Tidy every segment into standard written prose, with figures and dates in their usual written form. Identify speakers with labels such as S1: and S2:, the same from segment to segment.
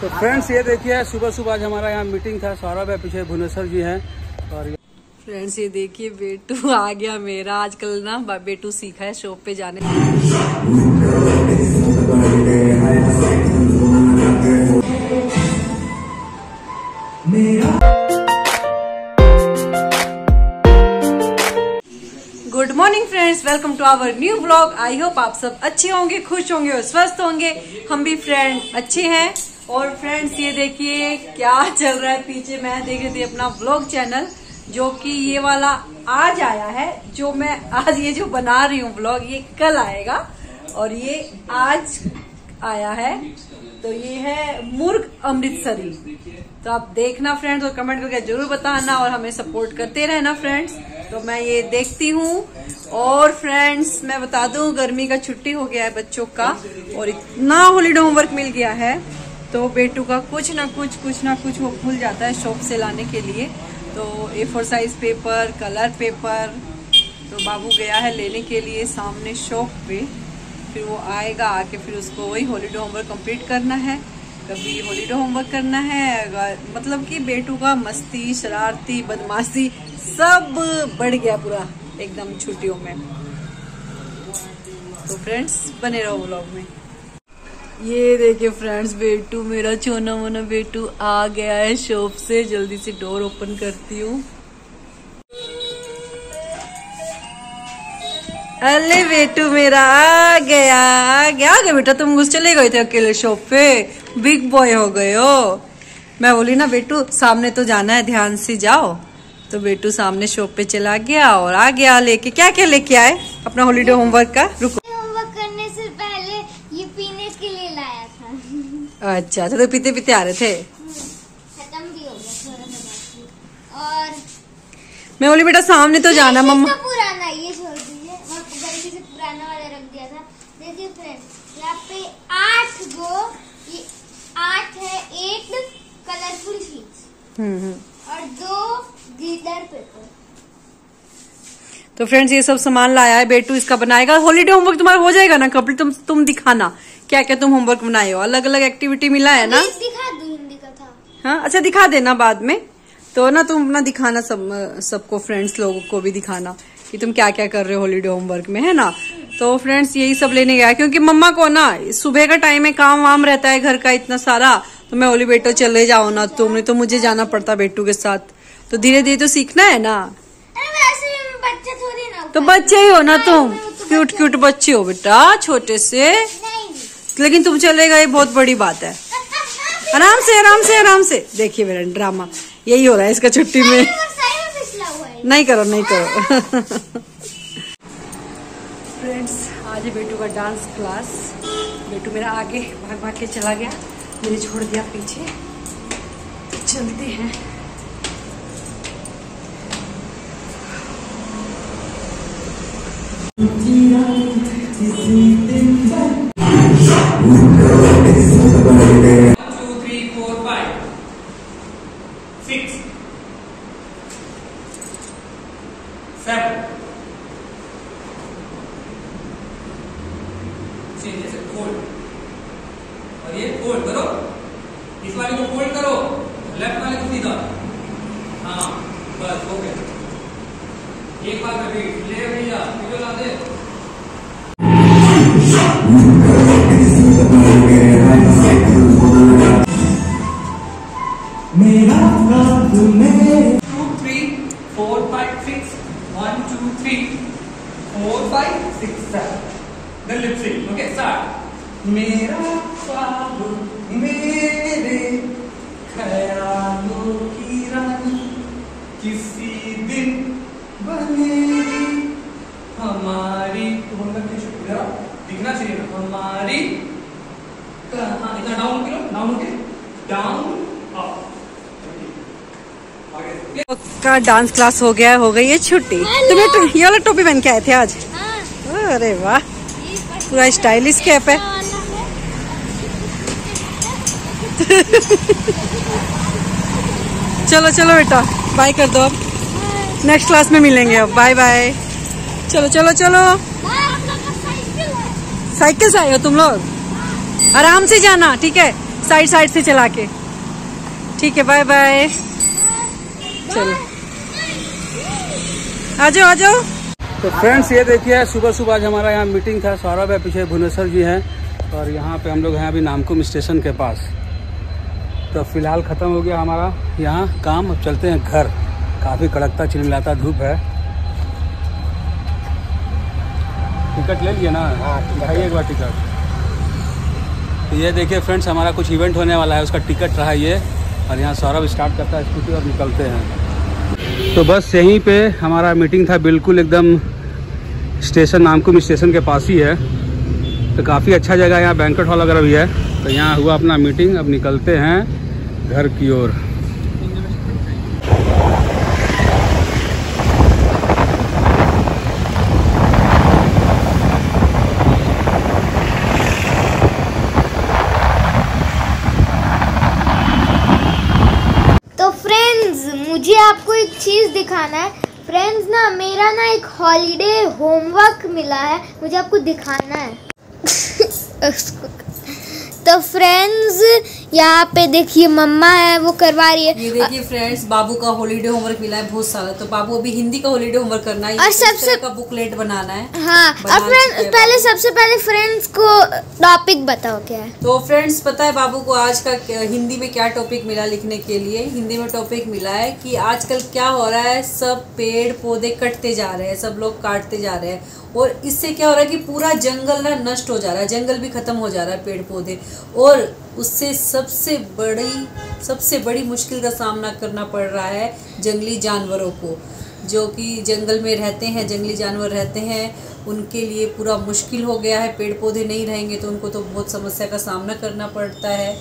S1: तो फ्रेंड्स ये देखिए सुबह सुबह आज हमारा यहाँ मीटिंग था। सौरभ है, पीछे भुवनेश्वर जी हैं। और
S2: फ्रेंड्स ये देखिए बेटू आ गया मेरा। आजकल ना बेटू सीखा है शॉप पे जाने। Good morning friends, welcome to our new vlog. I hope आप सब अच्छे होंगे, खुश होंगे और स्वस्थ होंगे। हम भी फ्रेंड अच्छे हैं। और फ्रेंड्स ये देखिए क्या चल रहा है पीछे। मैं देख रही थी अपना व्लॉग चैनल, जो कि ये वाला आज आया है। जो मैं आज ये जो बना रही हूँ व्लॉग, ये कल आएगा और ये आज आया है। तो ये है मुर्ग अमृतसरी। तो आप देखना फ्रेंड्स और कमेंट करके जरूर बताना और हमें सपोर्ट करते रहना फ्रेंड्स। तो मैं ये देखती हूँ। और फ्रेंड्स मैं बता दूं, गर्मी का छुट्टी हो गया है बच्चों का और इतना हॉलीडे होमवर्क मिल गया है। तो बेटू का कुछ ना कुछ वो भूल जाता है शॉप से लाने के लिए। तो A4 size paper, colour paper, तो बाबू गया है लेने के लिए सामने शॉप पे। फिर वो आएगा, आके फिर उसको वही हॉलीडे होमवर्क कंप्लीट करना है। कभी हॉलीडे होमवर्क करना है। मतलब कि बेटू का मस्ती, शरारती, बदमाशी सब बढ़ गया पूरा एकदम छुट्टियों में। तो फ्रेंड्स बने रहो व्लॉग में। ये देखिए फ्रेंड्स बेटू मेरा छोना मोना बेटू आ गया है शॉप से। जल्दी से डोर ओपन करती हूँ। अरे बेटू मेरा आ गया बेटा। तुम घुस चले गए थे अकेले शॉप पे, बिग बॉय हो गए हो। मैं बोली ना बेटू सामने तो जाना है, ध्यान से जाओ। तो बेटू सामने शॉप पे चला गया और आ गया लेके। क्या क्या लेके आए अपना हॉलीडे होमवर्क का? रुको,
S3: होमवर्क करने से पहले ये पीने के लिए लाया था।
S2: अच्छा तो पीते पीते आ रहे थे।
S3: खत्म भी हो गया थोड़ा सा। और
S2: मैं बोली बेटा सामने तो जाना मम्मा।
S3: पुराना ये छोड़ दीजिए, गलती से पुराना वाला रख दिया था। देखिए फ्रेंड्स यहाँ पे 8 गो, ये 8 है, 8 कलरफुल शीट्स और 2 ग्लिटर पेपर।
S2: तो फ्रेंड्स ये सब सामान लाया है बेटू, इसका बनाएगा। हॉलीडे होमवर्क तुम्हारा हो जाएगा ना कंप्लीट? तुम दिखाना क्या क्या तुम होमवर्क बनाए हो। अलग अलग एक्टिविटी मिला है ना?
S3: दिखा दूं हिंदी का था।
S2: हाँ अच्छा दिखा देना बाद में। तो ना तुम अपना दिखाना सबको फ्रेंड्स लोगों को भी दिखाना कि तुम क्या क्या कर रहे हो हॉलीडे होमवर्क में, है ना? तो फ्रेंड्स यही सब लेने गया क्योंकि मम्मा को ना सुबह का टाइम में काम वाम रहता है घर का इतना सारा। तो मैं बोली बेटो चले जाओ ना तुमने, तो मुझे जाना पड़ता बेटू के साथ। तो धीरे धीरे तो सीखना है ना।
S3: वैसे बच्चे थोड़ी ना,
S2: तो बच्चे ही हो ना तुम, क्यूट क्यूट बच्चे हो बेटा छोटे से। लेकिन तुम चले गए बहुत बड़ी बात है। आराम से आराम से आराम से। देखिए मेरा ड्रामा यही हो रहा है इसका छुट्टी में। नहीं करो नहीं करो। फ्रेंड्स आज बेटू का डांस क्लास। बेटू मेरा आगे भाग भाग के चला गया, मैंने छोड़ दिया पीछे। तो चलते हैं।
S4: और ये फोल्ड करो, इस वाले को फोल्ड करो, लेफ्ट वाले को सीधा। हाँ बस हो गया। एक बार में भी ले भैया वीडियो ला दे। मेरा 2 3 4 5 6 1 2 3 4 5 6 7 then lip sync. Okay, start. मेरा ख्वाब मेरे ख्यालों की रानी किसी दिन बनेगी हमारी। तो दिखना चाहिए ना हमारी। हाँ इतना डाउन करो, डाउन के डाउन अप।
S2: का डांस क्लास हो गई है छुट्टी। तुम्हें ये वाला टोपी पहन के आए थे आज? अरे वाह पूरा स्टाइलिश कैप है। चलो चलो बेटा बाय कर दो, अब नेक्स्ट क्लास में मिलेंगे। अब बाय बाय। चलो चलो चलो। साइकिल से आए हो तुम लोग? आराम से जाना ठीक है, साइड साइड से चला के। ठीक है, बाय बाय। चलो आ जाओ आ जाओ।
S1: तो फ्रेंड्स ये देखिए, सुबह सुबह आज हमारा यहाँ मीटिंग था। सौरभ है पीछे, भुवनेश्वर जी हैं, और यहाँ पे हम लोग हैं अभी नामकुम स्टेशन के पास। तो फिलहाल ख़त्म हो गया हमारा यहाँ काम। अब चलते हैं घर। काफ़ी कड़कता चिलमिलाता धूप है। टिकट ले लिए ना? हाँ, दिखाइए एक बार टिकट। तो ये देखिए फ्रेंड्स, हमारा कुछ इवेंट होने वाला है, उसका टिकट रहा ये। और यहाँ सौरभ स्टार्ट करता है स्कूटी और निकलते हैं। तो बस यहीं पे हमारा मीटिंग था, बिल्कुल एकदम स्टेशन, नामकुम स्टेशन के पास ही है। तो काफ़ी अच्छा जगह है, यहाँ बैंक्वेट हॉल वगैरह भी है। तो यहाँ हुआ अपना मीटिंग। अब निकलते हैं घर की ओर।
S3: तो फ्रेंड्स, मुझे आपको एक चीज दिखाना है। फ्रेंड्स ना, मेरा ना एक हॉलीडे होमवर्क मिला है, मुझे आपको दिखाना है। तो फ्रेंड्स, यहाँ पे देखिए मम्मा है, वो करवा रही है।
S2: ये देखिए फ्रेंड्स, बाबू का हॉलीडे होमवर्क मिला है बहुत सारा। तो बाबू अभी हिंदी का हॉलीडे होमवर्क करना है,
S3: और सबसे
S2: का बुकलेट बनाना है।
S3: हाँ, और फ्रेंड्स पहले सबसे पहले फ्रेंड्स को टॉपिक बताओ क्या है।
S2: तो फ्रेंड्स, पता है बाबू को आज का हिंदी में क्या टॉपिक मिला लिखने के लिए? हिंदी में टॉपिक मिला है कि आजकल क्या हो रहा है, सब पेड़ पौधे कटते जा रहे हैं, सब लोग काटते जा रहे हैं। और इससे क्या हो रहा है कि पूरा जंगल ना नष्ट हो जा रहा है, जंगल भी खत्म हो जा रहा है, पेड़ पौधे। और उससे सबसे बड़ी मुश्किल का सामना करना पड़ रहा है जंगली जानवरों को, जो कि जंगल में रहते हैं, जंगली जानवर रहते हैं। उनके लिए पूरा मुश्किल हो गया है। पेड़ पौधे नहीं रहेंगे तो उनको तो बहुत समस्या का सामना करना पड़ता है।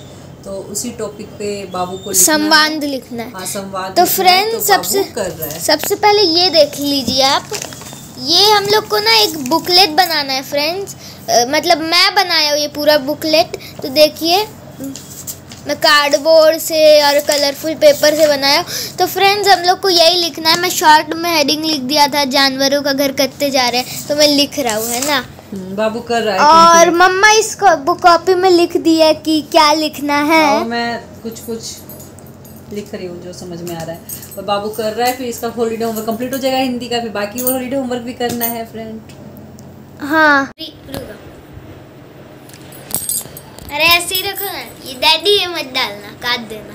S2: तो उसी टॉपिक पे बाबू को
S3: संवाद लिखना है।
S2: हाँ, संवाद।
S3: तो फ्रेंड्स, सबसे पहले ये देख लीजिए आप, ये हम लोग को ना एक बुकलेट बनाना है फ्रेंड्स। मतलब मैं बनाया हूँ ये पूरा बुकलेट। तो देखिए, मैं कार्डबोर्ड से और कलरफुल पेपर से बनाया। तो फ्रेंड्स, हम लोग को यही लिखना है। मैं शॉर्ट में हेडिंग लिख दिया था, जानवरों का घर कटते जा रहे हैं, तो मैं लिख रहा हूँ, है ना।
S2: बाबू कर रहा है।
S3: और मम्मा इस बुक कॉपी में लिख दिया कि क्या लिखना है।
S2: मैं कुछ लिख रही हूँ जो समझ में आ रहा है, और बाबू कर रहा है। फिर इसका हॉलीडे होमवर्क कंप्लीट हो जाएगा हिंदी का, फिर बाकी वो हॉलीडे होमवर्क भी करना है फ्रेंड।
S3: हाँ, अरे ऐसे ही रखो ना, ये डैडी ये मत डालना, काट देना।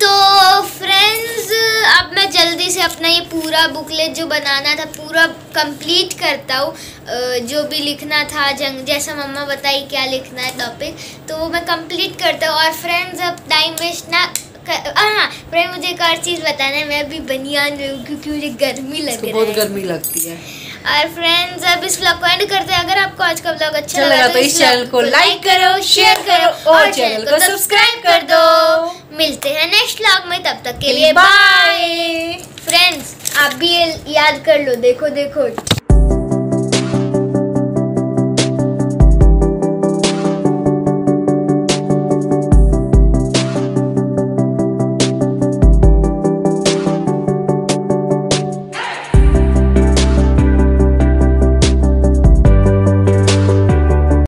S3: तो फ्रेंड्स, अब मैं जल्दी से अपना ये पूरा बुकलेट जो बनाना था पूरा कंप्लीट करता हूँ। जो भी लिखना था, जैसा मम्मा बताई क्या लिखना है टॉपिक, तो वो मैं कंप्लीट करता हूँ। और फ्रेंड्स, अब टाइम वेस्ट ना हाँ फ्रेंड, मुझे एक और चीज़ बताना है। मैं अभी बनियान में हूँ क्योंकि मुझे गर्मी लग रही है,
S2: बहुत गर्मी लगती है।
S3: और फ्रेंड्स, अब इस व्लॉग को एंड करते हैं। अगर आपको आज का व्लॉग अच्छा लगा
S2: तो इस चैनल को लाइक करो, शेयर करो और चैनल को सब्सक्राइब कर दो।
S3: मिलते हैं नेक्स्ट व्लॉग में, तब तक के लिए बाय। फ्रेंड्स, आप भी ये याद कर लो। देखो देखो।